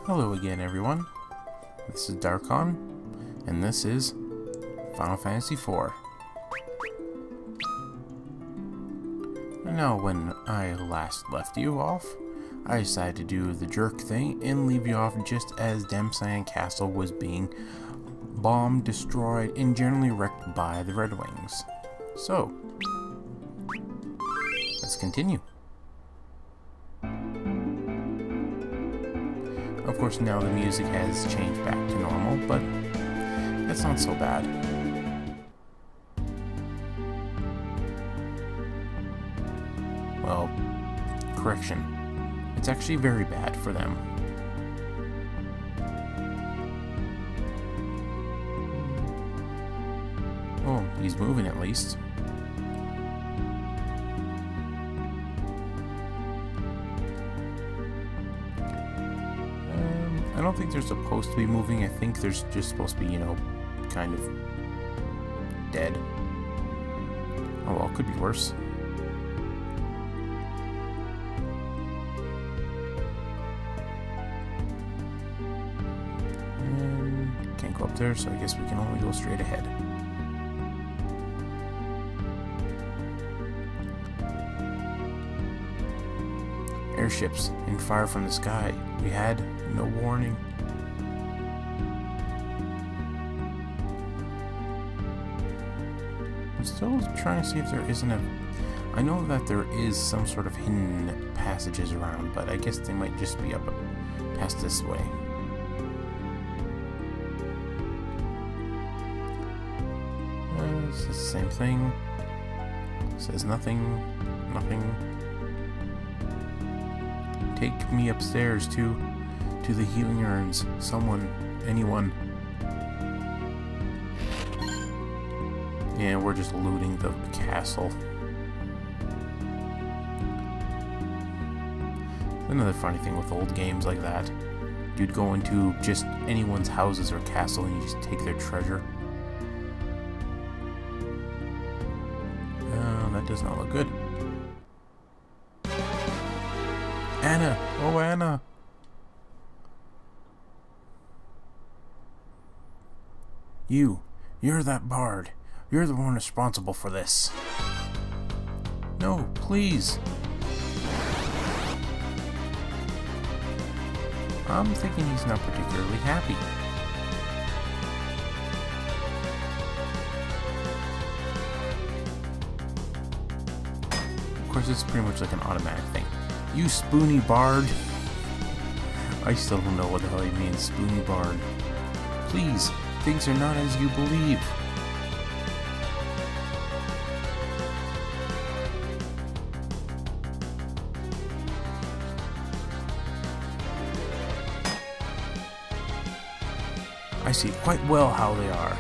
Hello again, everyone. This is Darkon, and this is Final Fantasy IV. Now, when I last left you off, I decided to do the jerk thing and leave you off just as Damsian Castle was being bombed, destroyed, and generally wrecked by the Red Wings. So, let's continue. Of course, now the music has changed back to normal, but it's not so bad. Well, correction. It's actually very bad for them. Oh, he's moving at least. I don't think they're supposed to be moving. I think they're just supposed to be, kind of dead. Oh well, could be worse. And can't go up there, so I guess we can only go straight ahead. Airships and fire from the sky. We had no warning. I'm still trying to see if there isn't I know that there is some sort of hidden passages around, but I guess they might just be up past this way. It's the same thing. Says nothing. Take me upstairs to the healing urns. Someone, anyone. Yeah, we're just looting the castle. Another funny thing with old games like that. You'd go into just anyone's houses or castle and you just take their treasure. That does not look good. Anna! Oh, Anna! You're that bard. You're the one responsible for this. No, please. I'm thinking he's not particularly happy. Of course, it's pretty much like an automatic thing. You spoony bard. I still don't know what the hell he means, spoony bard. Please, things are not as you believe. I see quite well how they are.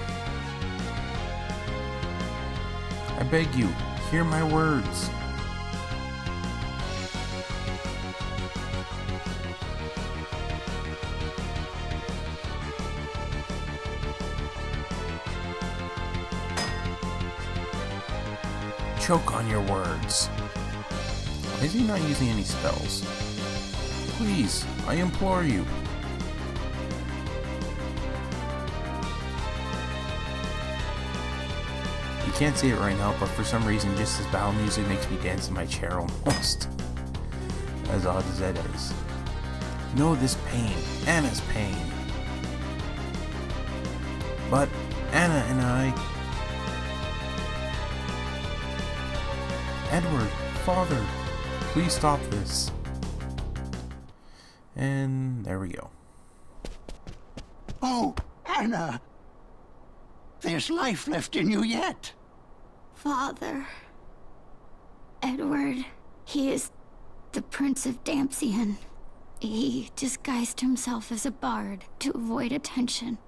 I beg you, hear my words. Choke on your words. Is he not using any spells? Please, I implore you. You can't see it right now, but for some reason just this battle music makes me dance in my chair almost. As odd as that is. Know this pain, Anna's pain. But Anna and I... Edward, Father, please stop this. And there we go. Oh, Anna! There's life left in you yet. Father. Edward, he is the Prince of Damsian. He disguised himself as a bard to avoid attention.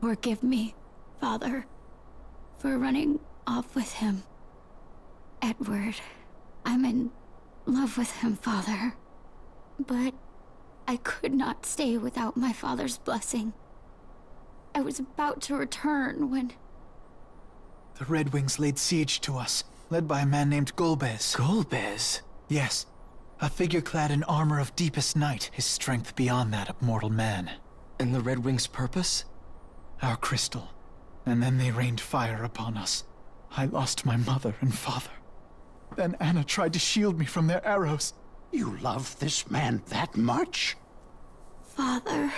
Forgive me, Father, for running off with him. Edward, I'm in love with him, Father. But I could not stay without my father's blessing. I was about to return when... The Red Wings laid siege to us, led by a man named Golbez. Golbez? Yes. A figure clad in armor of deepest night, his strength beyond that of mortal man. And the Red Wing's purpose? Our crystal. And then they rained fire upon us. I lost my mother and father. Then Anna tried to shield me from their arrows. You love this man that much? Father,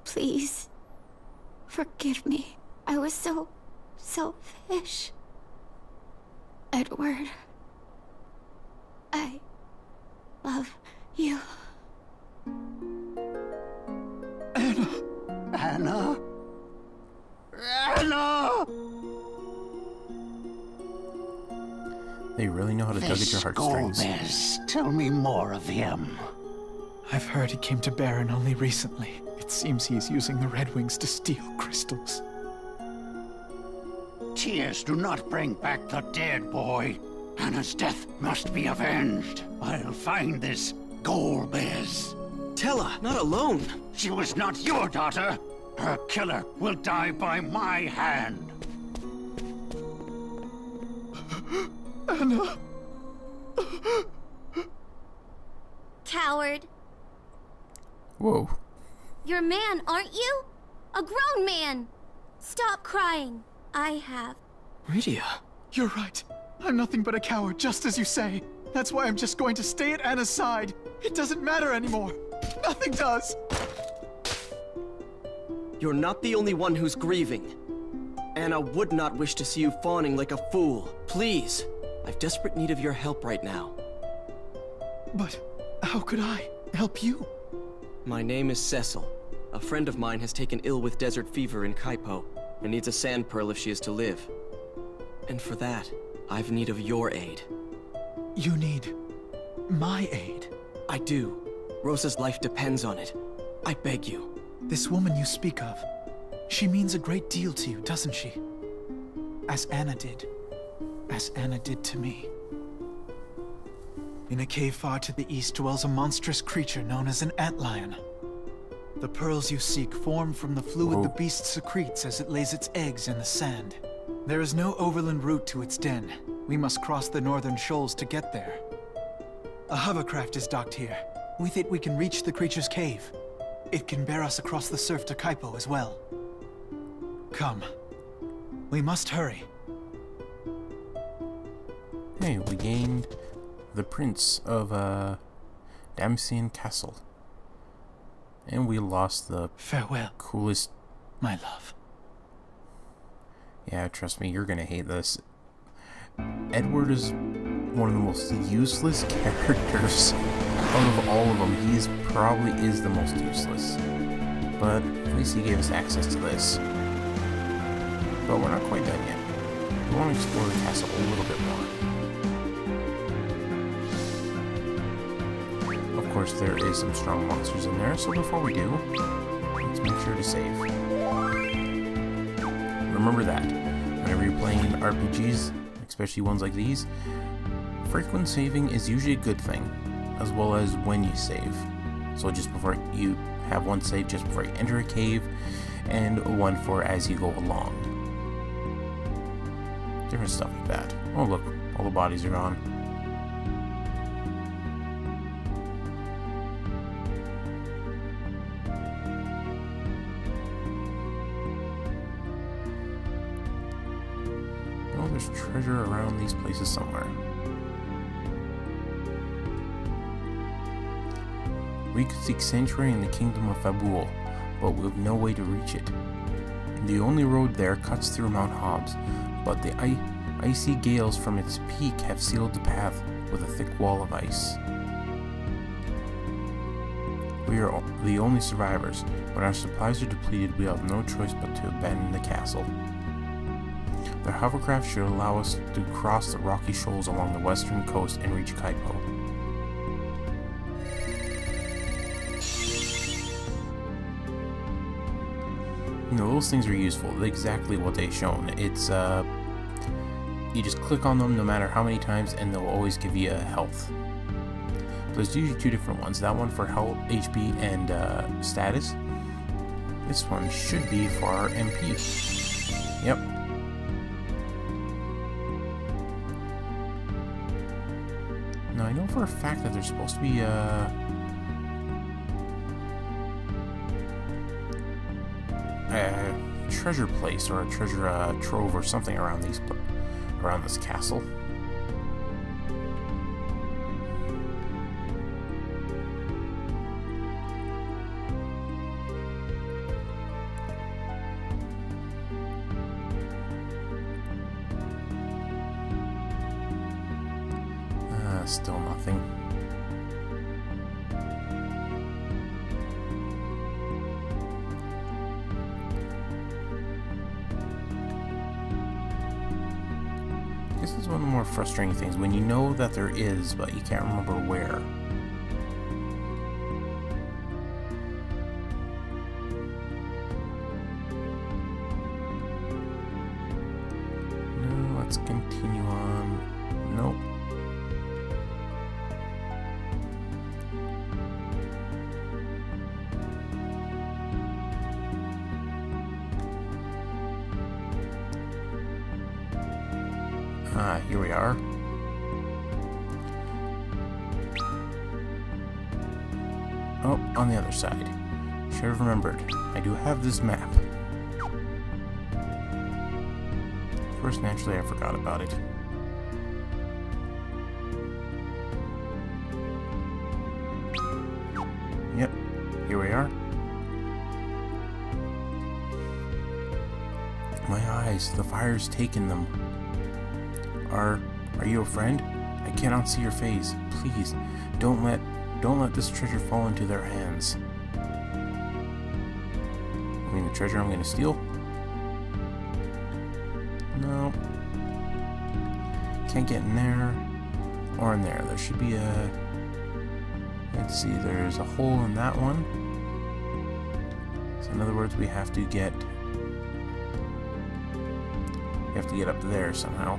please, forgive me. I was so selfish. Edward, I love you. Anna! Anna! They really know how to tug at your heartstrings. Gomez, tell me more of him. I've heard he came to Baron only recently. It seems he's using the Red Wings to steal crystals. Tears do not bring back the dead, boy. Anna's death must be avenged. I'll find this Golbez. Tella, not alone! She was not your daughter. Her killer will die by my hand. Anna! Coward. Whoa. You're a man, aren't you? A grown man. Stop crying. I have. Rydia. You're right. I'm nothing but a coward, just as you say. That's why I'm just going to stay at Anna's side. It doesn't matter anymore. Nothing does. You're not the only one who's grieving. Anna would not wish to see you fawning like a fool. Please, I've desperate need of your help right now. But how could I help you? My name is Cecil. A friend of mine has taken ill with desert fever in Kaipo and needs a sand pearl if she is to live. And for that, I've need of your aid. You need my aid. I do. Rosa's life depends on it. I beg you. This woman you speak of, she means a great deal to you, doesn't she? As Anna did. As Anna did to me. In a cave far to the east dwells a monstrous creature known as an Antlion. The pearls you seek form from the fluid the beast secretes as it lays its eggs in the sand. There is no overland route to its den. We must cross the northern shoals to get there. A hovercraft is docked here. With it we can reach the creature's cave. It can bear us across the surf to Kaipo as well. Come. We must hurry. Hey, we gained the Prince of Damsian Castle. And we lost the Farewell, coolest... my love. Yeah, trust me, you're gonna hate this. Edward is one of the most useless characters out of all of them. He probably is the most useless. But at least he gave us access to this. But we're not quite done yet. We want to explore the castle a little bit more. Of course, there is some strong monsters in there, so before we do, let's make sure to save. Remember that, whenever you're playing RPGs, especially ones like these, frequent saving is usually a good thing, as well as when you save. So just before you have one save just before you enter a cave, and one for as you go along. Different stuff like that. Oh look, all the bodies are gone. Oh, there's treasure around these places somewhere. We could seek sanctuary in the kingdom of Fabul, but we have no way to reach it. The only road there cuts through Mount Hobbs, but the icy gales from its peak have sealed the path with a thick wall of ice. We are the only survivors. When our supplies are depleted, we have no choice but to abandon the castle. The hovercraft should allow us to cross the rocky shoals along the western coast and reach Kaipo. You know, those things are useful. Exactly what they've shown. It's, you just click on them no matter how many times and they'll always give you health. There's usually two different ones. That one for health, HP, and status. This one should be for our MP. Yep. Now I know for a fact that there's supposed to be a treasure place or a treasure trove or something around this castle. Still nothing. This is one of the more frustrating things, when you know that there is, but you can't remember where. No, let's continue on. Nope. Here we are. Oh, on the other side. Should have remembered. I do have this map. Of course, naturally, I forgot about it. Yep, here we are. My eyes, the fire's taken them. Are you a friend? I cannot see your face. Please, don't let this treasure fall into their hands. I mean the treasure I'm gonna steal? No. Can't get in there or in there. There should be a... Let's see, there's a hole in that one. So in other words, we have to get up there somehow.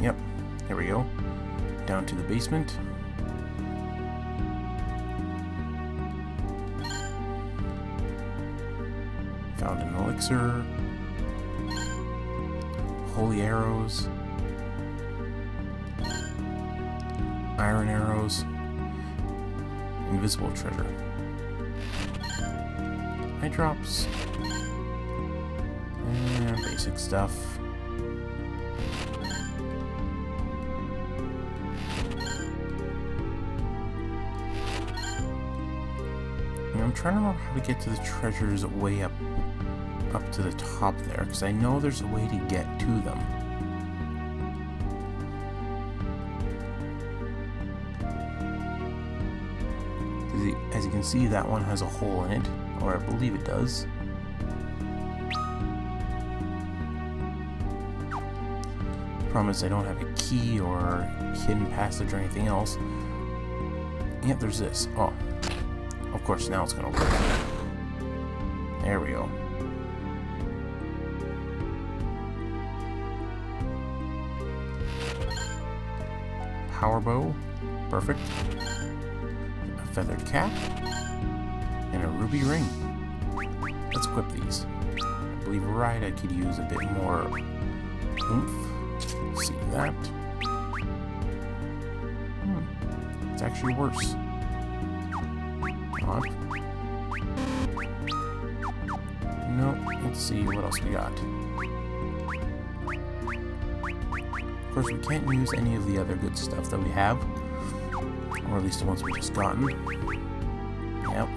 Yep, here we go. Down to the basement. Found an elixir. Holy arrows. Iron arrows. Invisible treasure. Eye drops. And basic stuff. I'm trying to remember how to get to the treasures way up to the top there, because I know there's a way to get to them. As you can see, that one has a hole in it, or I believe it does. Problem is I don't have a key or hidden passage or anything else. Yep, there's this. Oh. Of course, now it's gonna work. There we go. Power bow. Perfect. A feathered cap. And a ruby ring. Let's equip these. I believe right I could use a bit more oomph. Let's see that. It's actually worse. No, let's see what else we got. Of course, we can't use any of the other good stuff that we have, or at least the ones we just gotten. Yep.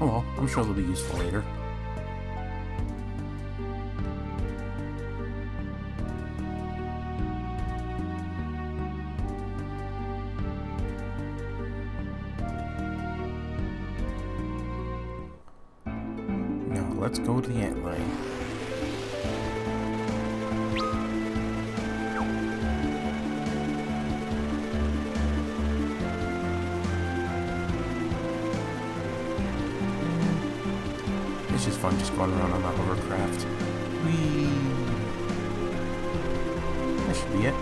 Oh well, I'm sure they'll be useful later. Let's go to the Antlion. It's just fun just going around on that hovercraft. Whee! That should be it.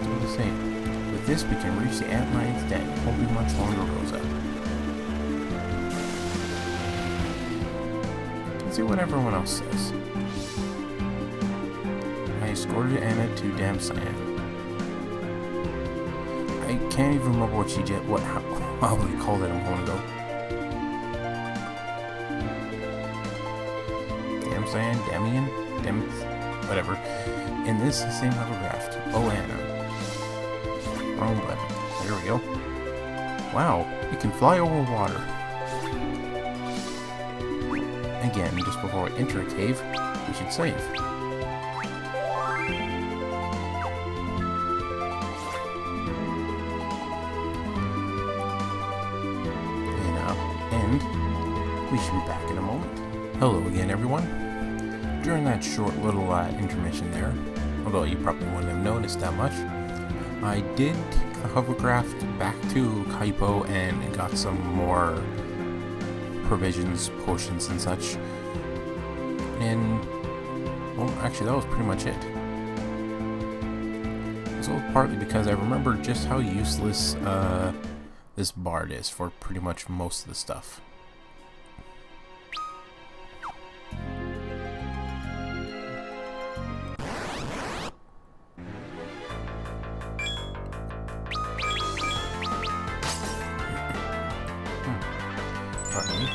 What to say? With this, we can reach the Antlion's den. It won't be much longer, Rosa. Let's see what everyone else says. I escorted Anna to Damsayan. I can't even remember what she did. How we called it a moment ago. Damsayan, Damian, whatever. In this same autograph. Oh, Anna. Wrong button. There we go. Wow, it can fly over water. Again, just before we enter a cave, we should save. And we should be back in a moment. Hello again, everyone. During that short little intermission there, although you probably wouldn't have noticed that much, I did take the hovercraft back to Kaipo and got some more provisions, potions, and such. And, well, actually, that was pretty much it. So partly because I remember just how useless this bard is for pretty much most of the stuff. Pardon me.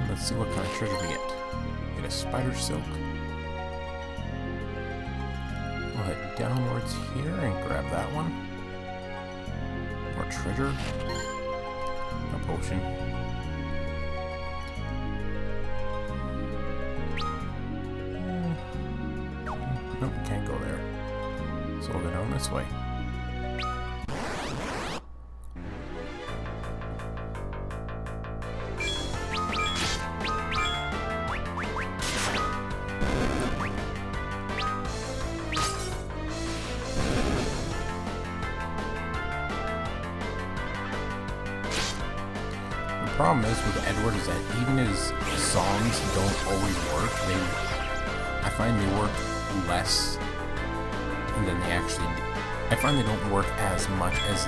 Let's see what kind of treasure we get. Get a spider silk. We'll head downwards here and grab that one. More treasure. A potion. Nope, can't go there. So we'll go down this way. The problem is with Edward is that even his songs don't always work. I find they work less than they actually do. I find they don't work as much as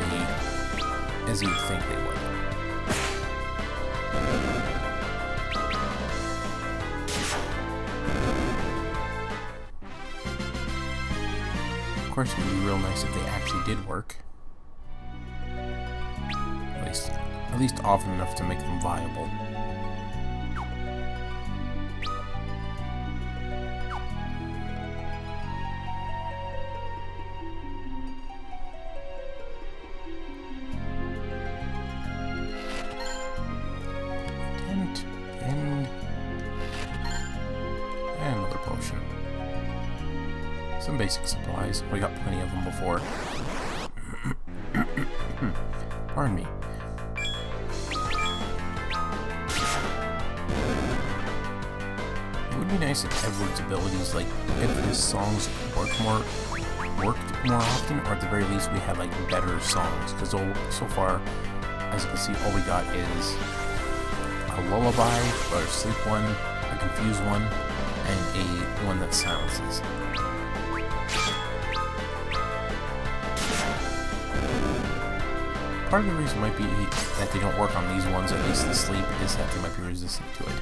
you'd think they would. Of course, it would be real nice if they actually did work. At least often enough to make them viable. Tent and another potion. Some basic supplies. We got plenty of them before. Pardon me. It would be nice if Edward's abilities, like, if his songs worked more often, or at the very least we had, like, better songs, because so far, as you can see, all we got is a lullaby, or a sleep one, a confused one, and a one that silences. Part of the reason might be that they don't work on these ones, at least the sleep, is that they might be resistant to it.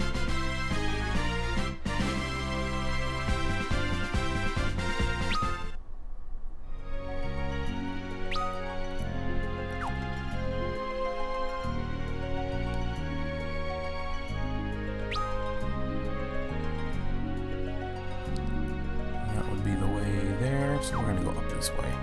That would be the way there, so we're going to go up this way.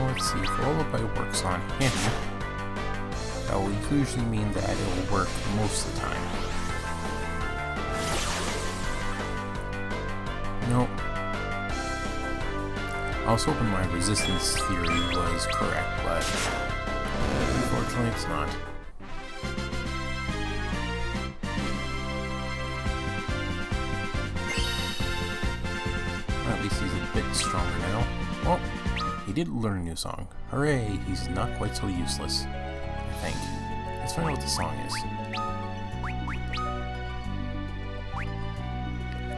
Let's see, if lullaby works on him, that will usually mean that it will work most of the time. Nope. I was hoping my resistance theory was correct, but unfortunately it's not. a bit stronger now. Well, he did learn a new song. Hooray, he's not quite so useless, I think. Let's find out what the song is.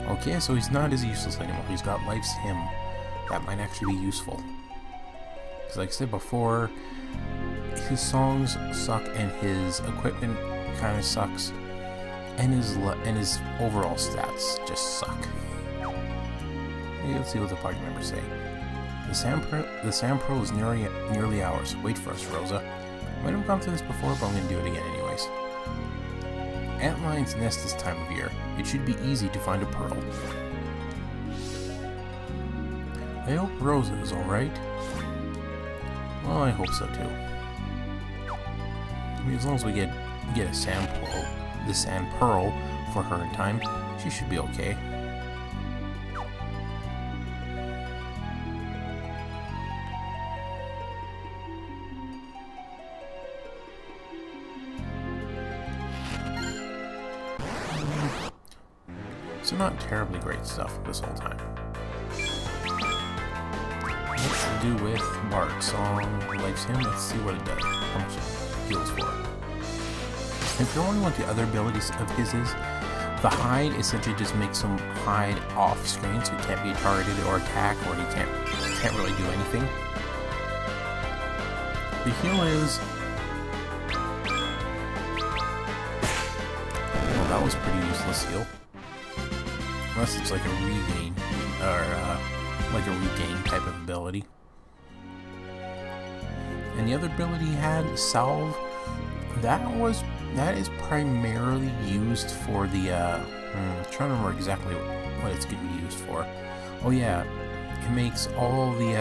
Okay, so he's not as useless anymore. He's got Life's Hymn. That might actually be useful. Because like I said before, his songs suck and his equipment kind of sucks. And his overall stats just suck. Let's see what the party members say. The sand pearl is nearly ours. Wait for us, Rosa. I might have gone through this before, but I'm going to do it again anyways. Antlions nest this time of year. It should be easy to find a pearl. I hope Rosa is alright. Well, I hope so too. I mean, as long as we get a sand pearl for her in time, she should be okay. So not terribly great stuff this whole time. Let's do with Bard's song, Life's Hymn. Let's see what it does. How much it heals for. If you're wondering what the other abilities of his is, the hide essentially just makes him hide off screen, so he can't be targeted or attacked, or he can't really do anything. The heal is, well, that was pretty useless heal. Unless it's like a regain, or like a regain type of ability. And the other ability he had, Salve, that is primarily used for the, I'm trying to remember exactly what it's going to be used for. Oh yeah, it makes all the,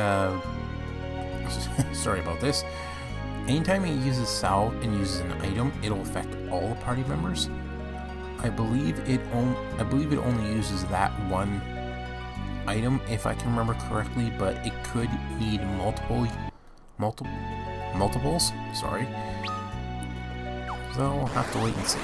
sorry about this. Anytime he uses Salve and uses an item, it'll affect all the party members. I believe it only uses that one item, if I can remember correctly, but it could need multiples. Sorry. So we'll have to wait and see.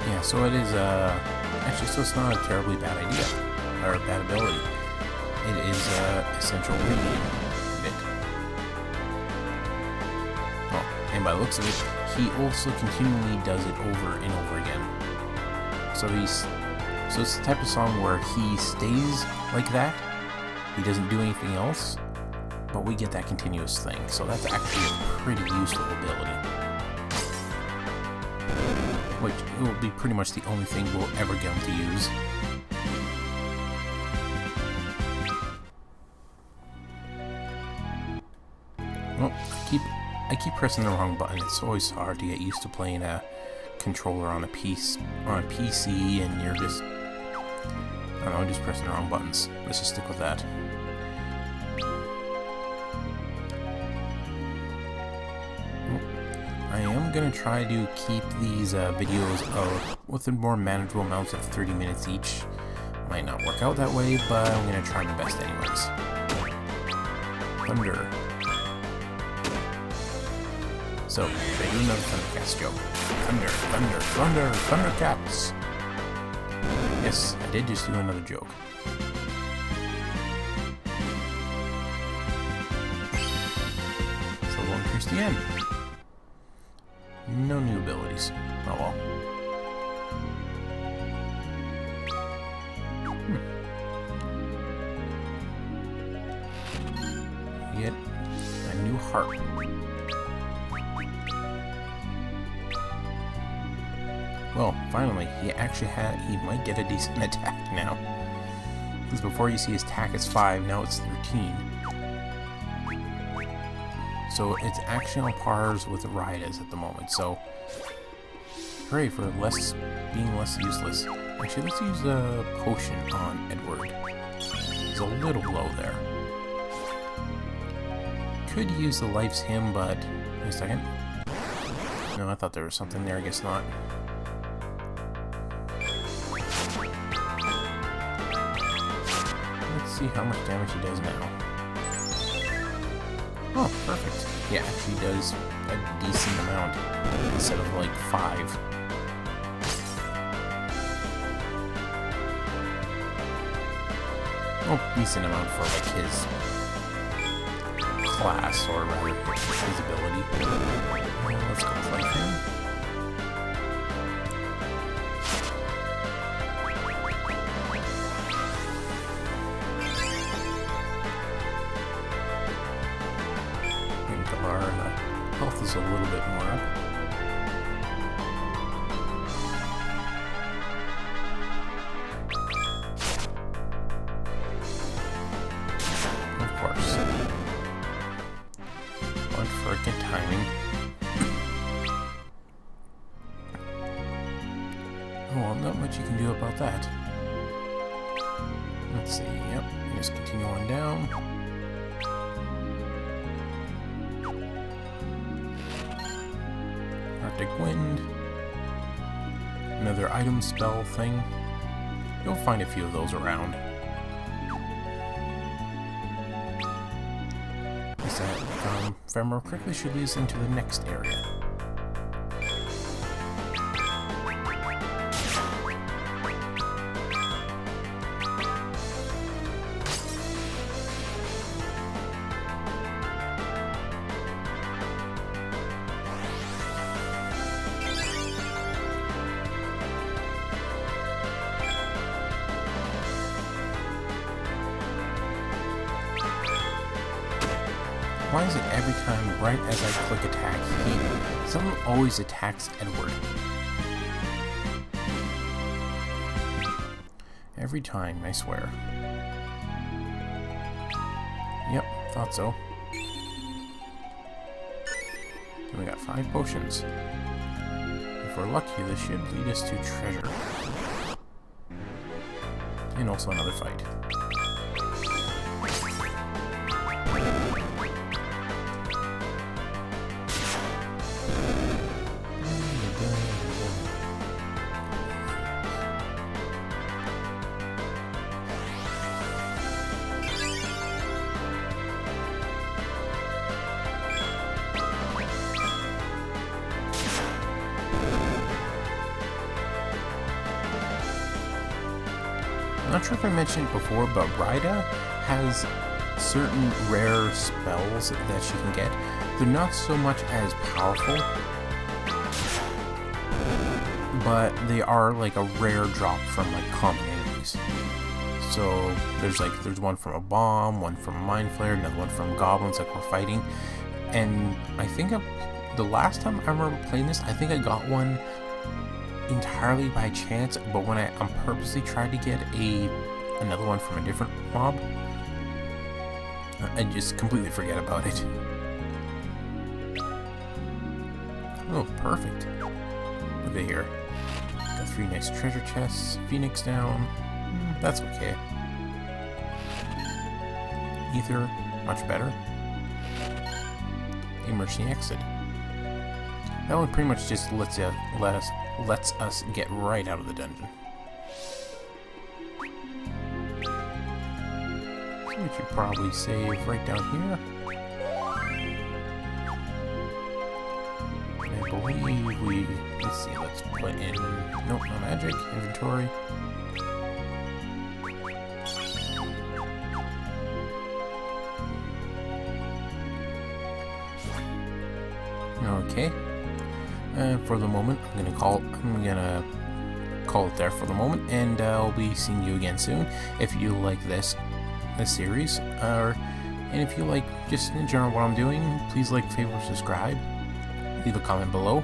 Yeah, so it is, actually, so it's not a terribly bad idea, or a bad ability. It is, essential regain bit. Oh, and by the looks of it, he also continually does it over and over again. So it's the type of song where he stays like that, he doesn't do anything else, but we get that continuous thing, so that's actually a pretty useful ability. Which will be pretty much the only thing we'll ever get him to use. Well, I keep pressing the wrong button. It's always hard to get used to playing a controller on a PC, and you're just, I don't know, just pressing the wrong buttons. Let's just stick with that. I am going to try to keep these videos within more manageable amounts of 30 minutes each. Might not work out that way, but I'm going to try my best anyways. Thunder. So, should I do another Thundercats joke? Thunder, thunder, thunder, Thundercats! Yes, I did just do another joke. So we'll increase the end. No new abilities. Oh well. Get a new heart. Well, finally, he might get a decent attack now. Because before you see his attack is 5, now it's 13. So it's actually on pars with Raida's at the moment, so hooray for being less useless. Actually, let's use a potion on Edward. He's a little low there. could use the Life's Hymn, but... Wait a second. No, I thought there was something there. I guess not. Let's see how much damage he does now. Oh, perfect. Yeah, actually does a decent amount instead of like 5. Oh, decent amount for like his class, or rather his ability. Let's go play him. Our health is a little bit more up. Of course. Unfortunate timing. Oh, well, not much you can do about that. Let's see, yep, just continue on down. Arctic Wind. Another item spell thing. You'll find a few of those around. Is that, if I remember correctly, should lead us into the next area. Why is it every time, right as I click attack, someone always attacks Edward? Every time, I swear. Yep, thought so. And we got 5 potions. If we're lucky, this should lead us to treasure. And also another fight. I'm not sure if I mentioned it before, but Rida has certain rare spells that she can get. They're not so much as powerful, but they are like a rare drop from like common enemies. So there's one from a bomb, one from a mind flare, another one from goblins like we're fighting. And I think the last time I remember playing this, I think I got one entirely by chance, but when I purposely tried to get another one from a different mob, I just completely forget about it. Oh, perfect. Look at here. Got 3 nice treasure chests. Phoenix down. That's okay. Ether, much better. Emergency exit. That one pretty much just lets us get right out of the dungeon. So we should probably save right down here. I believe let's see, let's put in, nope, no magic, inventory. Okay. For the moment, I'm gonna call it there for the moment, and I'll be seeing you again soon. If you like this series, and if you like just in general what I'm doing, please like, favorite, subscribe, leave a comment below.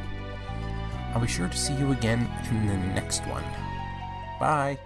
I'll be sure to see you again in the next one. Bye.